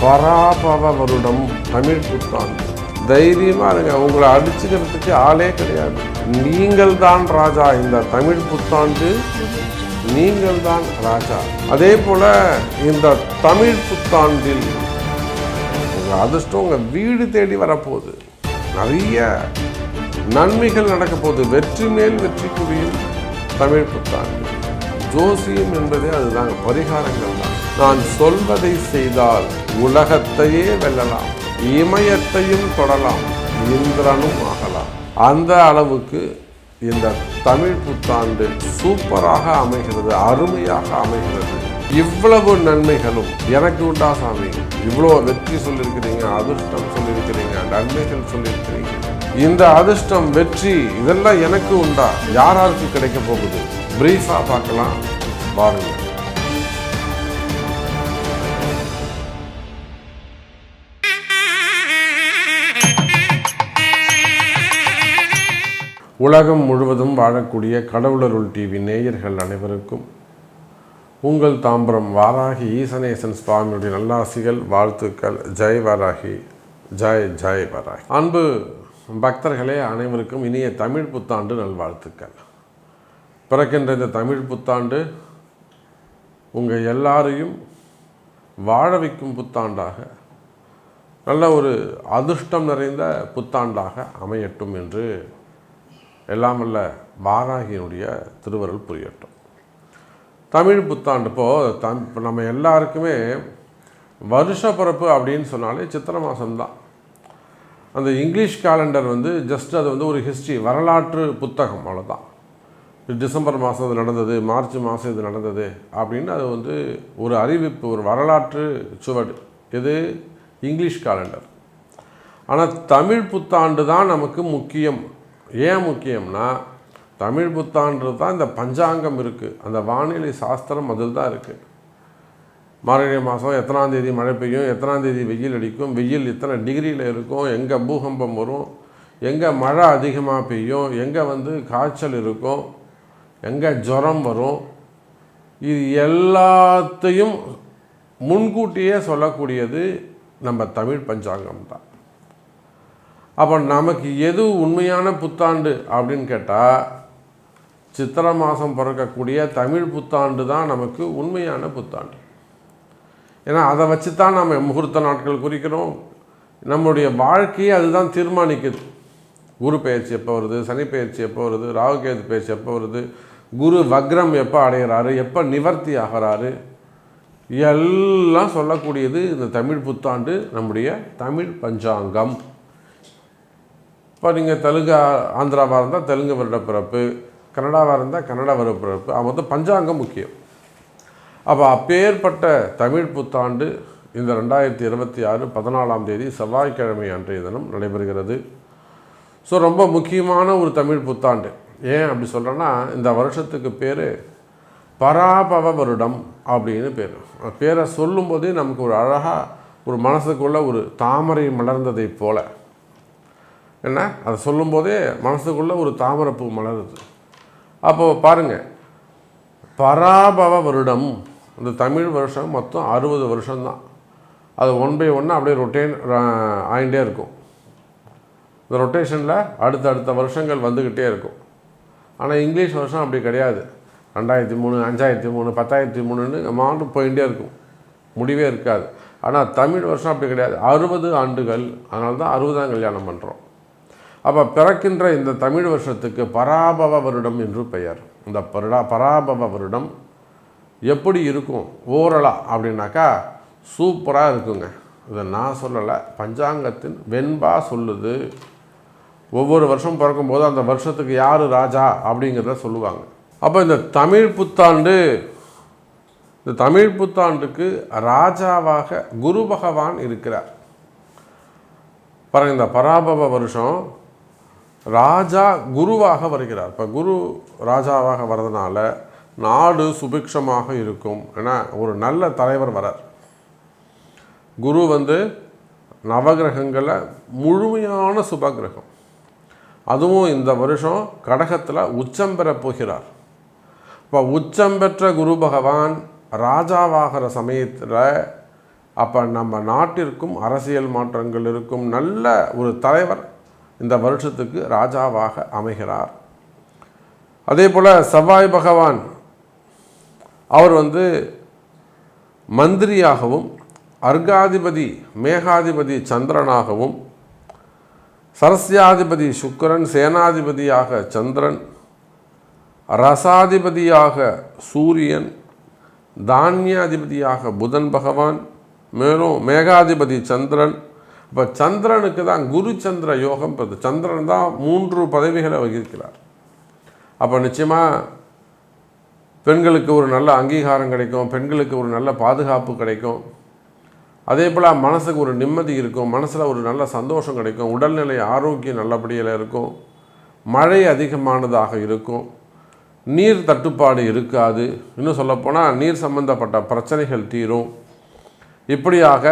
பராபவ வருடம் தமிழ் புத்தாண்டு. தைரியமா இருங்க, உங்களை அடிச்சுக்கிறதுக்கு ஆளே கிடையாது. நீங்கள் தான் ராஜா. இந்த தமிழ் புத்தாண்டு நீங்கள் தான் ராஜா. அதே போல இந்த தமிழ் புத்தாண்டில் உங்கள் அதிர்ஷ்டம் உங்கள் வீடு தேடி வரப்போகுது. நிறைய நன்மைகள் நடக்க போகுது. வெற்றி மேல் வெற்றி குவியும் தமிழ் புத்தாண்டு. ஜோசியம் என்பதே அதுதாங்க, பரிகாரங்கள் தான். நான் சொல்வதை செய்தால் உலகத்தையே வெல்லலாம், இமயத்தையும் தொடலாம், இந்திரனும் ஆகலாம். அந்த அளவுக்கு இந்த தமிழ் புத்தாண்டு சூப்பராக அமைகிறது, அருமையாக அமைகிறது. இவ்வளவு நன்மைகளும் எனக்கு உண்டா சாமி? இவ்வளோ வெற்றி சொல்லியிருக்கிறீங்க, அதிர்ஷ்டம் சொல்லியிருக்கிறீங்க, நன்மைகள் சொல்லியிருக்கிறீங்க. இந்த அதிர்ஷ்டம், வெற்றி இதெல்லாம் எனக்கு உண்டா? யாராருக்கு கிடைக்க போகுது? பிரீஃபாக பார்க்கலாம் பாருங்க. உலகம் முழுவதும் வாழக்கூடிய கடவுளருள் டிவி நேயர்கள் அனைவருக்கும் உங்கள் தாம்பரம் வாராகி ஈசனேசன் சுவாமியுடைய நல்லாசிகள், வாழ்த்துக்கள். ஜெய் வாராகி, ஜெய் ஜெய் வாராகி. அன்பு பக்தர்களே அனைவருக்கும் இனிய தமிழ் புத்தாண்டு நல்வாழ்த்துக்கள். பிறக்கின்ற இந்த தமிழ் புத்தாண்டு உங்கள் எல்லாரையும் வாழ வைக்கும் புத்தாண்டாக, நல்ல ஒரு அதிர்ஷ்டம் நிறைந்த புத்தாண்டாக அமையட்டும் என்று எல்லாமல்ல வாராகியினுடைய திருவருள் புரியட்டும். தமிழ் புத்தாண்டு இப்போது நம்ம எல்லாருக்குமே வருஷ பிறப்பு அப்படின்னு சொன்னாலே சித்திரை மாதம்தான். அந்த இங்கிலீஷ் கேலண்டர் ஜஸ்ட் அது ஒரு ஹிஸ்ட்ரி, வரலாற்று புத்தகம், அவ்வளோதான். டிசம்பர் மாதம் இது நடந்தது, மார்ச் மாதம் இது நடந்தது அப்படின்னு அது ஒரு அறிவிப்பு, ஒரு வரலாற்று சுவடு. இது இங்கிலீஷ் கேலண்டர். ஆனால் தமிழ் புத்தாண்டு தான் நமக்கு முக்கியம். ஏன் முக்கியம்னா, தமிழ் புத்தாண்டு தான் இந்த பஞ்சாங்கம் இருக்குது, அந்த வானிலை சாஸ்திரம் அதில் தான் இருக்குது. மார்கழி மாதம் எத்தனாம் தேதி மழை பெய்யும், எத்தனாம் தேதி வெயில் அடிக்கும், வெயில் இத்தனை டிகிரியில் இருக்கும், எங்கே பூகம்பம் வரும், எங்கே மழை அதிகமாக பெய்யும், எங்கே காய்ச்சல் இருக்கும், எங்கே ஜுரம் வரும், இது எல்லாத்தையும் முன்கூட்டியே சொல்லக்கூடியது நம்ம தமிழ் பஞ்சாங்கம் தான். அப்போ நமக்கு எது உண்மையான புத்தாண்டு அப்படின்னு கேட்டால், சித்திரை மாதம் பிறக்கக்கூடிய தமிழ் புத்தாண்டு தான் நமக்கு உண்மையான புத்தாண்டு. ஏன்னா அதை வச்சு தான் நம்ம முகூர்த்த நாட்கள் குறிக்கிறோம். நம்மளுடைய வாழ்க்கையை அதுதான் தீர்மானிக்குது. குரு பெயர்ச்சி எப்போ வருது, சனி பெயர்ச்சி எப்போ வருது, ராகுகேது பெயர்ச்சி எப்போ வருது, குரு வக்ரம் எப்போ அடைகிறாரு, எப்போ நிவர்த்தி ஆகிறாரு, எல்லாம் சொல்லக்கூடியது இந்த தமிழ் புத்தாண்டு, நம்முடைய தமிழ் பஞ்சாங்கம். இப்போ நீங்கள் தெலுங்கு ஆந்திராவாக இருந்தால் தெலுங்கு வருட பிறப்பு, கன்னடாவாக இருந்தால் கன்னடா வருட பிறப்பு, பஞ்சாங்கம் முக்கியம். அப்போ அப்பேற்பட்ட தமிழ் புத்தாண்டு இந்த 2026 14ஆம் தேதி செவ்வாய்க்கிழமை அன்றைய தினம் நடைபெறுகிறது. ஸோ ரொம்ப முக்கியமான ஒரு தமிழ் புத்தாண்டு. ஏன் அப்படி சொல்கிறேன்னா, இந்த வருஷத்துக்கு பேர் பராபவ வருடம் அப்படின்னு பேர். பேரை சொல்லும்போதே நமக்கு ஒரு அழகாக ஒரு மனசுக்குள்ளே ஒரு தாமரை மலர்ந்ததை போல, என்ன அதை சொல்லும்போதே மனசுக்குள்ளே ஒரு தாமரைப்பூ மலருது. அப்போது பாருங்கள், பராபவ வருடம், இந்த தமிழ் வருஷம் மொத்தம் 60 வருஷம்தான். அது 1 by 1 அப்படியே ரொட்டேன் ஆகிட்டே இருக்கும். இந்த ரொட்டேஷனில் அடுத்தடுத்த வருஷங்கள் வந்துக்கிட்டே இருக்கும். ஆனால் இங்கிலீஷ் வருஷம் அப்படி கிடையாது. 2003, 5003, 10,003ன்னு அமௌண்ட்டு போயிட்டே இருக்கும், முடிவே இருக்காது. ஆனால் தமிழ் வருஷம் அப்படி கிடையாது, 60 ஆண்டுகள். அதனால தான் 60ஆம் கல்யாணம் பண்ணுறோம். அப்போ பிறக்கின்ற இந்த தமிழ் வருஷத்துக்கு பராபவ வருடம் என்று பெயர். இந்த பராபவ வருடம் எப்படி இருக்கும் ஓரலாக அப்படின்னாக்கா, சூப்பராக இருக்குங்க. இதை நான் சொல்லலை, பஞ்சாங்கத்தின் வெண்பா சொல்லுது. ஒவ்வொரு வருஷம் பிறக்கும்போது அந்த வருஷத்துக்கு யார் ராஜா அப்படிங்கிறத சொல்லுவாங்க. அப்போ இந்த தமிழ் புத்தாண்டுக்கு ராஜாவாக குரு பகவான் இருக்கிறார். பாருங்கள், இந்த பராபவ வருஷம் ராஜா குருவாக வருகிறார். இப்போ குரு ராஜாவாக வர்றதுனால நாடு சுபிக்ஷமாக இருக்கும். ஏன்னா ஒரு நல்ல தலைவர் வரார். குரு நவகிரகங்களில் முழுமையான சுபகிரகம். அதுவும் இந்த வருஷம் கடகத்தில் உச்சம் பெற போகிறார். இப்போ உச்சம் பெற்ற குரு பகவான் ராஜாவாகிற சமயத்தில் அப்போ நம்ம நாட்டிற்கும் அரசியல் மாற்றங்கள் இருக்கும். நல்ல ஒரு தலைவர் இந்த வருஷத்துக்கு ராஜாவாக அமைகிறார். அதே போல் செவ்வாய் பகவான் அவர் மந்திரியாகவும், அர்காதிபதி மேகாதிபதி சந்திரனாகவும், சரஸ்யாதிபதி சுக்கிரன், சேனாதிபதியாக சந்திரன், ரசாதிபதியாக சூரியன், தானியாதிபதியாக புதன் பகவான், மேலும் மேகாதிபதி சந்திரன். இப்போ சந்திரனுக்கு தான் குரு சந்திர யோகம். சந்திரன் தான் 3 பதவிகளை வகிக்கிறார். அப்போ நிச்சயமாக பெண்களுக்கு ஒரு நல்ல அங்கீகாரம் கிடைக்கும், பெண்களுக்கு ஒரு நல்ல பாதுகாப்பு கிடைக்கும். அதே போல் மனசுக்கு ஒரு நிம்மதி இருக்கும், மனசில் ஒரு நல்ல சந்தோஷம் கிடைக்கும், உடல்நிலை ஆரோக்கியம் நல்லபடியில் இருக்கும், மழை அதிகமானதாக இருக்கும், நீர் தட்டுப்பாடு இருக்காது. இன்னும் சொல்லப்போனால் நீர் சம்பந்தப்பட்ட பிரச்சனைகள் தீரும். இப்படியாக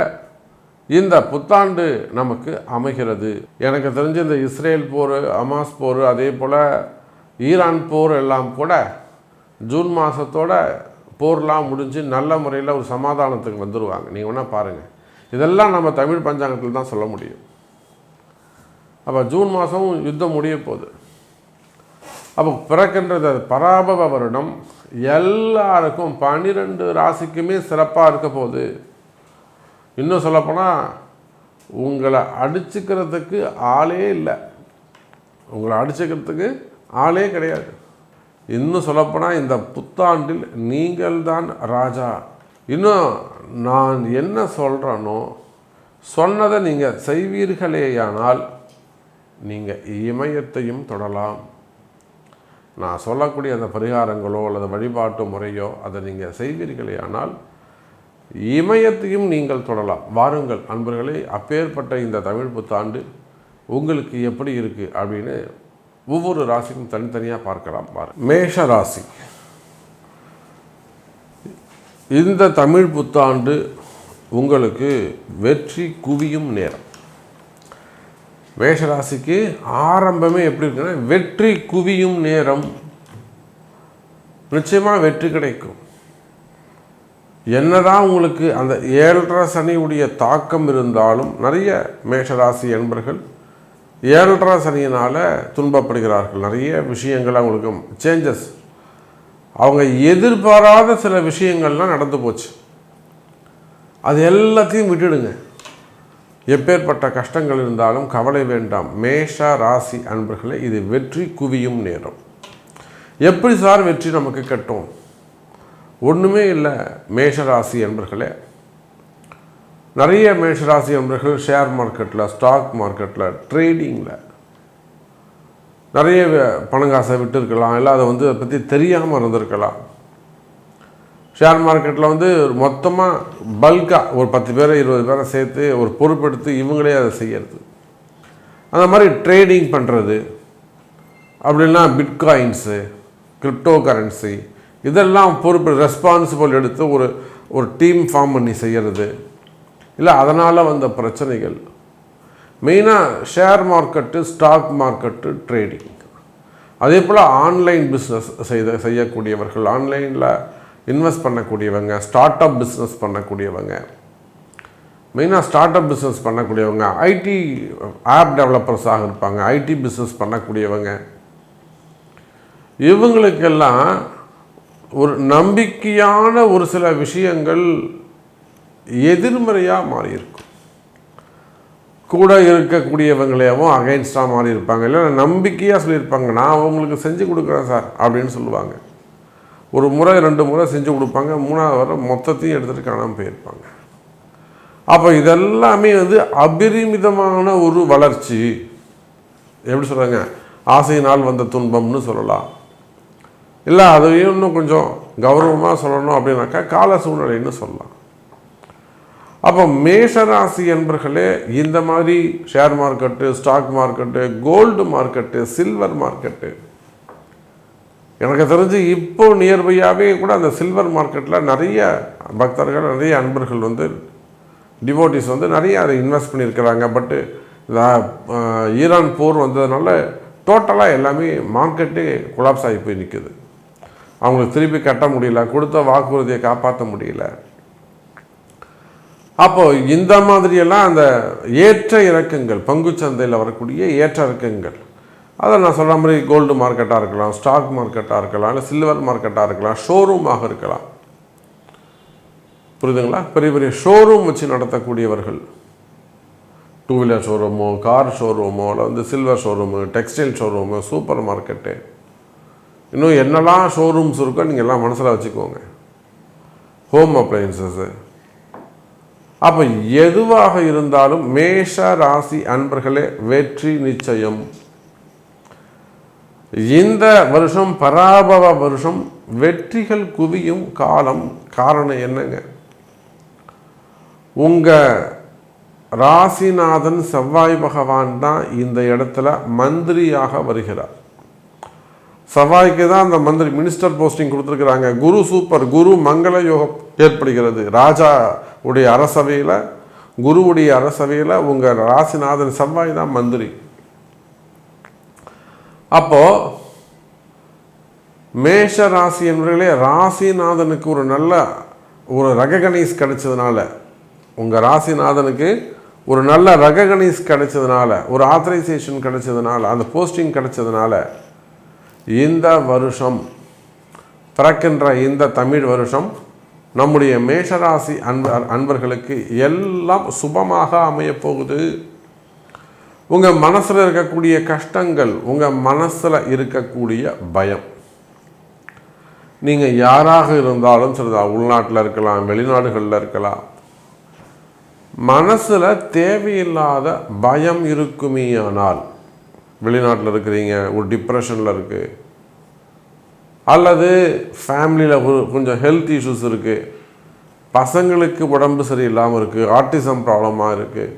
இந்த புத்தாண்டு நமக்கு அமைகிறது. எனக்கு தெரிஞ்ச இந்த இஸ்ரேல் போர், ஹமாஸ் போர், அதே போல் ஈரான் போர் எல்லாம் கூட ஜூன் மாதத்தோட போர்லாம் முடிஞ்சு நல்ல முறையில் ஒரு சமாதானத்துக்கு வந்துடுவாங்க. நீங்கள் வேணால் பாருங்கள். இதெல்லாம் நம்ம தமிழ் பஞ்சாங்கத்தில் தான் சொல்ல முடியும். அப்போ ஜூன் மாதம் யுத்தம் முடிய போகுது. அப்போ பிறக்கின்றது பராபவ வருடம். எல்லாருக்கும் 12 ராசிக்குமே சிறப்பாக இருக்க போகுது. இன்னும் சொல்லப்போனால் உங்களை அடிச்சுக்கிறதுக்கு ஆளே இல்லை, உங்களை அடிச்சுக்கிறதுக்கு ஆளே கிடையாது. இன்னும் சொல்லப்போனால் இந்த புத்தாண்டில் நீங்கள் தான் ராஜா. இன்னும் நான் என்ன சொல்கிறேனோ சொன்னதை நீங்கள் செய்வீர்களேயானால் நீங்கள் இமயத்தையும் தொடலாம். நான் சொல்லக்கூடிய அந்த பரிகாரங்களோ அல்லது வழிபாட்டு முறையோ அதை நீங்கள் செய்வீர்களேயானால் இமயத்தையும் நீங்கள் தொடலாம். வாருங்கள் அன்பர்களே, அப்பேற்பட்ட இந்த தமிழ் புத்தாண்டு உங்களுக்கு எப்படி இருக்குது அப்படின்னு ஒவ்வொரு ராசிக்கும் தனித்தனியாக பார்க்கலாம். மேஷ ராசி, இந்த தமிழ் புத்தாண்டு உங்களுக்கு வெற்றி குவியும் நேரம். மேஷராசிக்கு ஆரம்பமே எப்படி இருக்குன்னா வெற்றி குவியும் நேரம். நிச்சயமாக வெற்றி கிடைக்கும். என்னதான் உங்களுக்கு அந்த 7.5 சனியுடைய தாக்கம் இருந்தாலும் நிறைய மேஷராசி என்பர்கள் 7.5 சனியினால் துன்பப்படுகிறார்கள். நிறைய விஷயங்கள் அவங்களுக்கு சேஞ்சஸ், அவங்க எதிர்பாராத சில விஷயங்கள்லாம் நடந்து போச்சு. அது எல்லாத்தையும் விட்டுடுங்க. எப்பேற்பட்ட கஷ்டங்கள் இருந்தாலும் கவலை வேண்டாம். மேஷ ராசி அன்பர்களே, இது வெற்றி குவியும் நேரம். எப்படி சார் வெற்றி நமக்கு கட்டும்? ஒன்றுமே இல்லை மேஷராசி அன்பர்களே. நிறைய மேஷராசி அன்பர்கள் ஷேர் மார்க்கெட்டில், ஸ்டாக் மார்க்கெட்டில், ட்ரேடிங்கில் நிறைய பணங்காசை விட்டு இருக்கலாம், இல்லை அதை அதை பற்றி தெரியாமல் இருந்திருக்கலாம். ஷேர் மார்க்கெட்டில் மொத்தமாக பல்காக ஒரு 10 பேரை 20 பேரை சேர்த்து ஒரு பொறுப்பெடுத்து இவங்களே அதை செய்கிறது. அந்த மாதிரி ட்ரேடிங் பண்ணுறது, அப்படின்னா பிட்காயின்ஸு, கிரிப்டோ கரன்சி, இதெல்லாம் பொறுப்பு ரெஸ்பான்சிபிள் எடுத்து ஒரு டீம் ஃபார்ம் பண்ணி செய்கிறது. இல்லை அதனால் வந்த பிரச்சனைகள். மெயினாக share market, stock market, trading. அதே போல் ஆன்லைன் பிஸ்னஸ் செய்யக்கூடியவர்கள், ஆன்லைனில் இன்வெஸ்ட் பண்ணக்கூடியவங்க, ஸ்டார்ட் அப் பிஸ்னஸ் பண்ணக்கூடியவங்க, மெயினாக ஸ்டார்ட் அப் பிஸ்னஸ் பண்ணக்கூடியவங்க, ஐடி ஆப் டெவலப்பர்ஸாக இருப்பாங்க, ஐடி பிஸ்னஸ் பண்ணக்கூடியவங்க, இவங்களுக்கெல்லாம் ஒரு நம்பிக்கையான ஒரு சில விஷயங்கள் எதிர்மறையாக மாறியிருக்கும். கூட இருக்கக்கூடியவங்களையும் அகைன்ஸ்டாக மாறி இருப்பாங்க. இல்லை நம்பிக்கையாக சொல்லியிருப்பாங்க, நான் அவங்களுக்கு செஞ்சு கொடுக்குறேன் சார் அப்படின்னு சொல்லுவாங்க. ஒரு முறை 2 முறை செஞ்சு கொடுப்பாங்க, 3ஆவது வரை மொத்தத்தையும் எடுத்துகிட்டு காணாமல் போயிருப்பாங்க. அப்போ இதெல்லாமே அபரிமிதமான ஒரு வளர்ச்சி. எப்படி சொல்கிறாங்க, ஆசையினால் வந்த துன்பம்னு சொல்லலாம். இல்லை அதையும் இன்னும் கொஞ்சம் கௌரவமாக சொல்லணும் அப்படின்னாக்கா கால சூழ்நிலைன்னு சொல்லலாம். அப்போ மேஷராசி என்பர்களே, இந்த மாதிரி share market, stock market, gold market, silver market, எனக்கு தெரிஞ்சு இப்போ நியர்பையாகவே கூட அந்த சில்வர் மார்க்கெட்டில் நிறைய பக்தர்கள், நிறைய அன்பர்கள் டிவோட்டிஸ் நிறைய அதை இன்வெஸ்ட் பண்ணியிருக்கிறாங்க. பட்டு இந்த ஈரான் போர் வந்ததுனால டோட்டலாக எல்லாமே மார்க்கெட்டே கொலாப்ஸ் ஆகி போய் நிற்குது. அவங்களுக்கு திருப்பி கட்ட முடியல, கொடுத்த வாக்குறுதியை காப்பாற்ற முடியல. அப்போ இந்த மாதிரியெல்லாம் அந்த ஏற்ற இறக்கங்கள், பங்குச்சந்தையில் வரக்கூடிய ஏற்ற இறக்கங்கள், அதை நான் சொல்கிற மாதிரி கோல்டு மார்க்கெட்டாக இருக்கலாம், ஸ்டாக் மார்க்கெட்டாக இருக்கலாம், இல்லை சில்வர் மார்க்கெட்டாக இருக்கலாம், ஷோரூமாக இருக்கலாம். புரியுதுங்களா? பெரிய பெரிய ஷோரூம் வச்சு நடத்தக்கூடியவர்கள், டூ வீலர் ஷோரூமோ, கார் ஷோரூமோ, இல்லை silver showroom, textile showroom, super market, இன்னும் என்னெல்லாம் ஷோரூம்ஸ் இருக்கோ நீங்கள் எல்லாம் மனசில் வச்சுக்கோங்க. Home appliances. அப்போ எதுவாக இருந்தாலும் மேஷ ராசி அன்பர்களே வெற்றி நிச்சயம். இந்த வருஷம் பராபவ வருஷம், வெற்றிகள் குவியும் காலம். காரணம் என்னங்க? உங்கள் ராசிநாதன் செவ்வாய் பகவான் தான் இந்த இடத்துல மந்திரியாக வருகிறார். செவ்வாய்க்கு தான் அந்த மந்திரி மினிஸ்டர் போஸ்டிங் கொடுத்துருக்குறாங்க. குரு சூப்பர், குரு மங்கள யோகம் ஏற்படுகிறது. ராஜா உடைய அரசவையில், குருவுடைய அரசவையில் உங்கள் ராசிநாதன் செவ்வாய் தான் மந்திரி. அப்போ மேஷ ராசி என்பவர்களே, ராசிநாதனுக்கு ஒரு நல்ல ஒரு ரெகக்னைஸ் கிடைச்சதுனால, உங்கள் ராசிநாதனுக்கு ஒரு நல்ல ரெகக்னைஸ் கிடைச்சதுனால, ஒரு ஆத்தரைசேஷன் கிடைச்சதுனால, அந்த போஸ்டிங் கிடைச்சதுனால, இந்த வருஷம் பிறக்கின்ற இந்த தமிழ் வருஷம் நம்முடைய மேஷராசி அன்பர்களுக்கு எல்லாம் சுபமாக அமையப்போகுது. உங்கள் மனசில் இருக்கக்கூடிய கஷ்டங்கள், உங்கள் மனசில் இருக்கக்கூடிய பயம், நீங்கள் யாராக இருந்தாலும் சரிதான், உள்நாட்டில் இருக்கலாம், வெளிநாடுகளில் இருக்கலாம், மனசில் தேவையில்லாத பயம் இருக்குமேயானால், வெளிநாட்டில் இருக்கிறீங்க, ஒரு டிப்ரெஷனில் இருக்குது, அல்லது ஃபேமிலியில் கொஞ்சம் ஹெல்த் இஷ்யூஸ் இருக்குது, பசங்களுக்கு உடம்பு சரியில்லாமல் இருக்குது, ஆட்டிசம் ப்ராப்ளமாக இருக்குது,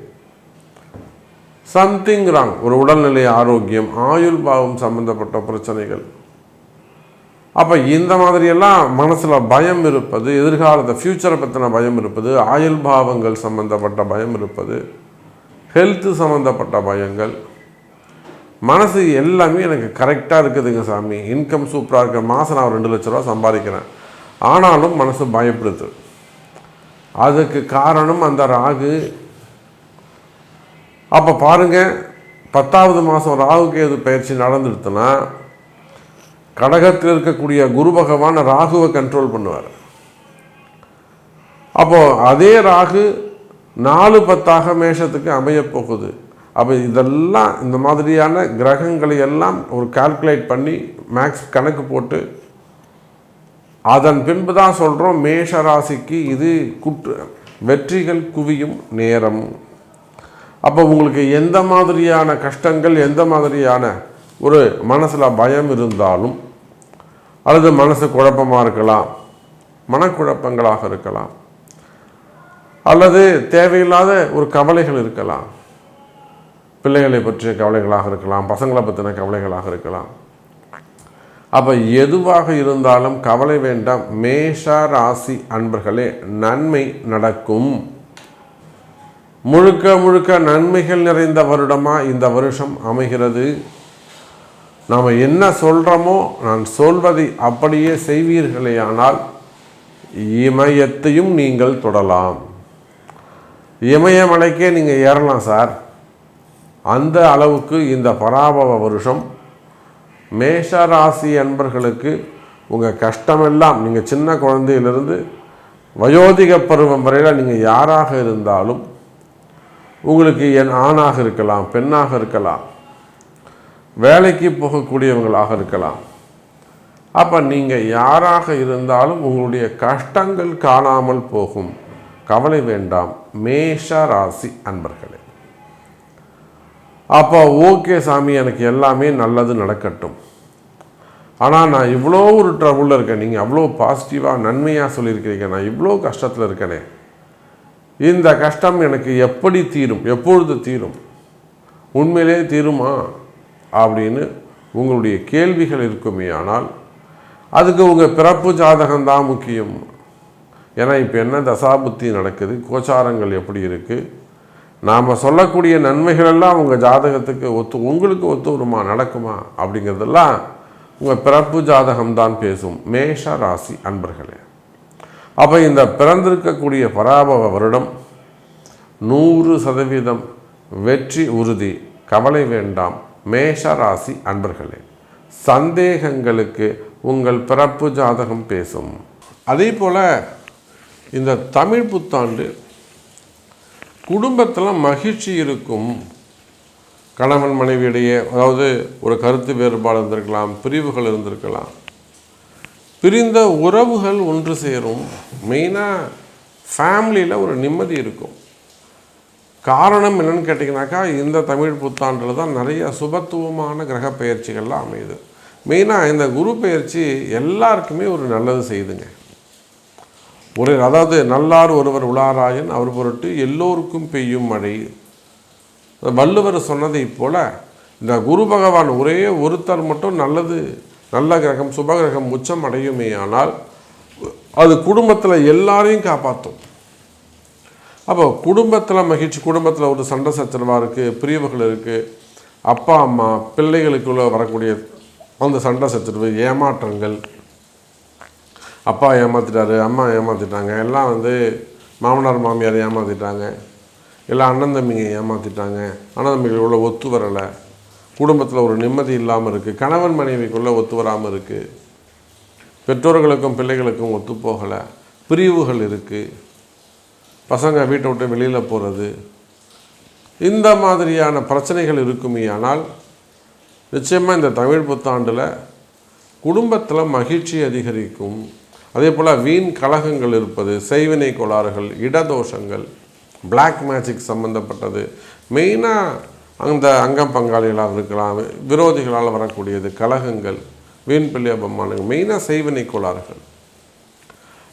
சம்திங் ராங், ஒரு உடல்நிலை ஆரோக்கியம், ஆயுள் பாவம் சம்பந்தப்பட்ட பிரச்சனைகள். அப்போ இந்த மாதிரியெல்லாம் மனசில் பயம் இருப்பது, எதிர்காலத்தை ஃப்யூச்சரை பற்றின பயம் இருப்பது, ஆயுள் பாவங்கள் சம்பந்தப்பட்ட பயம் இருப்பது, ஹெல்த்து சம்மந்தப்பட்ட பயங்கள், மனசு எல்லாமே எனக்கு கரெக்டாக இருக்குதுங்க சாமி, இன்கம் சூப்பராக இருக்க, மாதம் நான் 2 லட்ச ரூபா சம்பாதிக்கிறேன், ஆனாலும் மனசு பயப்படுது. அதுக்கு காரணம் அந்த ராகு. அப்போ பாருங்கள், 10வது மாதம் ராகுகேது பயிற்சி நடந்துடுத்துன்னா, கடகத்தில் இருக்கக்கூடிய குரு பகவான் ராகுவை கண்ட்ரோல் பண்ணுவார். அப்போது அதே ராகு 4-10 மேஷத்துக்கு அமையப்போகுது. அப்போ இதெல்லாம், இந்த மாதிரியான கிரகங்களை எல்லாம் ஒரு கால்குலேட் பண்ணி மேக்ஸ் கணக்கு போட்டு அதன் பின்பு தான் சொல்கிறோம் மேஷ ராசிக்கு இது வெற்றிகள் குவியும் நேரம். அப்போ உங்களுக்கு எந்த மாதிரியான கஷ்டங்கள், எந்த மாதிரியான ஒரு மனசில் பயம் இருந்தாலும், அல்லது மனசு குழப்பமாக இருக்கலாம், மனக்குழப்பங்களாக இருக்கலாம், அல்லது தேவையில்லாத ஒரு கவலைகள் இருக்கலாம், பிள்ளைகளை பற்றிய கவலைகளாக இருக்கலாம், பசங்களை பற்றின கவலைகளாக இருக்கலாம். அப்போ எதுவாக இருந்தாலும் கவலை வேண்டாம். மேஷ ராசி அன்பர்களே, நன்மை நடக்கும். முழுக்க முழுக்க நன்மைகள் நிறைந்த வருடமாக இந்த வருஷம் அமைகிறது. நாம் என்ன சொல்கிறோமோ, நான் சொல்வதை அப்படியே செய்வீர்களேயானால் இமயத்தையும் நீங்கள் தொடலாம். இமயமலைக்கே நீங்கள் ஏறலாம் சார். அந்த அளவுக்கு இந்த பராபவ வருஷம் மேஷ ராசி அன்பர்களுக்கு உங்கள் கஷ்டமெல்லாம், நீங்கள் சின்ன குழந்தையிலிருந்து வயோதிக பருவம் வரையில் நீங்கள் யாராக இருந்தாலும், உங்களுக்கு ஆணாக இருக்கலாம், பெண்ணாக இருக்கலாம், வேலைக்கு போகக்கூடியவங்களாக இருக்கலாம், அப்போ நீங்கள் யாராக இருந்தாலும் உங்களுடைய கஷ்டங்கள் காணாமல் போகும். கவலை வேண்டாம் மேஷ ராசி அன்பர்களே. அப்போ ஓகே சாமி, எனக்கு எல்லாமே நல்லது நடக்கட்டும், ஆனால் நான் இவ்வளோ ஒரு ட்ரபுளில் இருக்கேன், நீங்கள் அவ்வளோ பாசிட்டிவாக நன்மையாக சொல்லியிருக்கிறீங்க, நான் இவ்வளோ கஷ்டத்தில் இருக்கேனே, இந்த கஷ்டம் எனக்கு எப்படி தீரும், எப்பொழுது தீரும், உண்மையிலே தீருமா அப்படின்னு உங்களுடைய கேள்விகள் இருக்குமே. ஆனால் அதுக்கு உங்கள் பிறப்பு ஜாதகம்தான் முக்கியம். ஏன்னா இப்போ என்ன தசாபுத்தி நடக்குது, கோச்சாரங்கள் எப்படி இருக்குது, நாம் சொல்லக்கூடிய நன்மைகளெல்லாம் உங்கள் ஜாதகத்துக்கு உங்களுக்கு ஒத்து வருமா, நடக்குமா அப்படிங்கிறதெல்லாம் உங்கள் பிறப்பு ஜாதகம்தான் பேசும் மேஷ ராசி அன்பர்களே. அப்போ இந்த பிறந்திருக்கக்கூடிய பராபவ வருடம் 100% வெற்றி உறுதி. கவலை வேண்டாம் மேஷ ராசி அன்பர்களே. சந்தேகங்களுக்கு உங்கள் பிறப்பு ஜாதகம் பேசும். அதே போல் இந்த தமிழ் புத்தாண்டு குடும்பத்தில் மகிழ்ச்சி இருக்கும். கணவன் மனைவியிடையே அதாவது ஒரு கருத்து வேறுபாடு இருந்திருக்கலாம், பிரிவுகள் இருந்திருக்கலாம், பிரிந்த உறவுகள் ஒன்று சேரும். மெயினாக ஃபேமிலியில் ஒரு நிம்மதி இருக்கும். காரணம் என்னென்னு கேட்டிங்கனாக்கா, இந்த தமிழ் புத்தாண்டில் தான் நிறைய சுபத்துவமான கிரக பயிற்சிகள்லாம் அமையுது. மெயினாக இந்த குரு பயிற்சி எல்லாருக்குமே ஒரு நல்லது செய்யுதுங்க. அதாவது நல்லார் ஒருவர் உளாராயன் அவர் பொருட்டு எல்லோருக்கும் பெய்யும் மழை. வள்ளுவர் சொன்னதை போல இந்த குரு பகவான் ஒரே ஒருத்தர் மட்டும் நல்ல கிரகம் சுபகிரகம் உச்சம் அடையுமே ஆனால் அது குடும்பத்தில் எல்லாரையும் காப்பாற்றும். அப்போ குடும்பத்தில் மகிழ்ச்சி, குடும்பத்தில் ஒரு சண்டை சச்சரவாக இருக்குது, பிரிவுகள் இருக்குது, அப்பா அம்மா பிள்ளைகளுக்குள்ளே வரக்கூடிய அந்த சண்டை சச்சரவு, ஏமாற்றங்கள், அப்பா ஏமாற்றிட்டாரு, அம்மா ஏமாற்றிட்டாங்க, எல்லாம் மாமனார் மாமியார் ஏமாற்றிட்டாங்க, எல்லாம் அண்ணன் தம்பிங்க ஏமாற்றிட்டாங்க, அண்ணன் தம்பிகளுக்குள்ளே ஒத்து வரலை, குடும்பத்தில் ஒரு நிம்மதி இல்லாமல் இருக்குது, கணவன் மனைவிக்குள்ளே ஒத்து வராமல் இருக்குது, பெற்றோர்களுக்கும் பிள்ளைகளுக்கும் ஒத்து போகலை, பிரிவுகள் இருக்குது, பசங்க வீட்டை விட்டு வெளியில் போகிறது, இந்த மாதிரியான பிரச்சனைகள் இருக்குமே. ஆனால் நிச்சயமாக இந்த தமிழ் புத்தாண்டில் குடும்பத்தில் மகிழ்ச்சி அதிகரிக்கும். அதே போல் வீண் கலகங்கள் இருப்பது, செய்வினை கோளாறுகள், இடதோஷங்கள், பிளாக் மேஜிக் சம்மந்தப்பட்டது, மெயினாக அந்த அங்கம் பங்காளிகளாக இருக்கலாம், விரோதிகளால் வரக்கூடியது, கலகங்கள், வீண் பிள்ளை அபமானங்கள், மெயினாக செய்வினை கோளாறுகள்.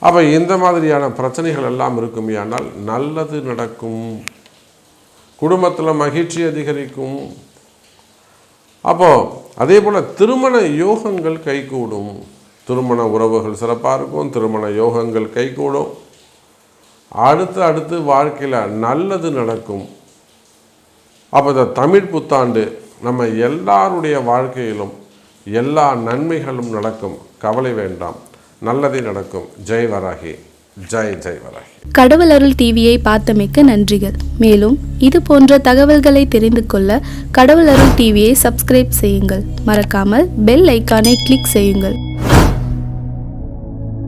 அப்போ இந்த மாதிரியான பிரச்சனைகள் எல்லாம் இருக்குமே ஆனால் நல்லது நடக்கும். குடும்பத்தில் மகிழ்ச்சி அதிகரிக்கும். அப்போது அதே போல் திருமண யோகங்கள் கைகூடும். திருமண உறவுகள் சிறப்பாக இருக்கும், திருமண யோகங்கள் கைகூடும். அடுத்து வாழ்க்கையில் நல்லது நடக்கும். அப்போ இந்த தமிழ் புத்தாண்டு நம்ம எல்லாருடைய வாழ்க்கையிலும் எல்லா நன்மைகளும் நடக்கும். கவலை வேண்டாம், நல்லதே நடக்கும். ஜெய் வராகி, ஜெய் ஜெய் வராகி. கடவுள் அருள் டிவியை பார்த்தமைக்க நன்றிகள். மேலும் இது போன்ற தகவல்களை தெரிந்து கொள்ள கடவுள் அருள் டிவியை சப்ஸ்கிரைப் செய்யுங்கள். மறக்காமல் பெல் ஐக்கானை கிளிக் செய்யுங்கள்.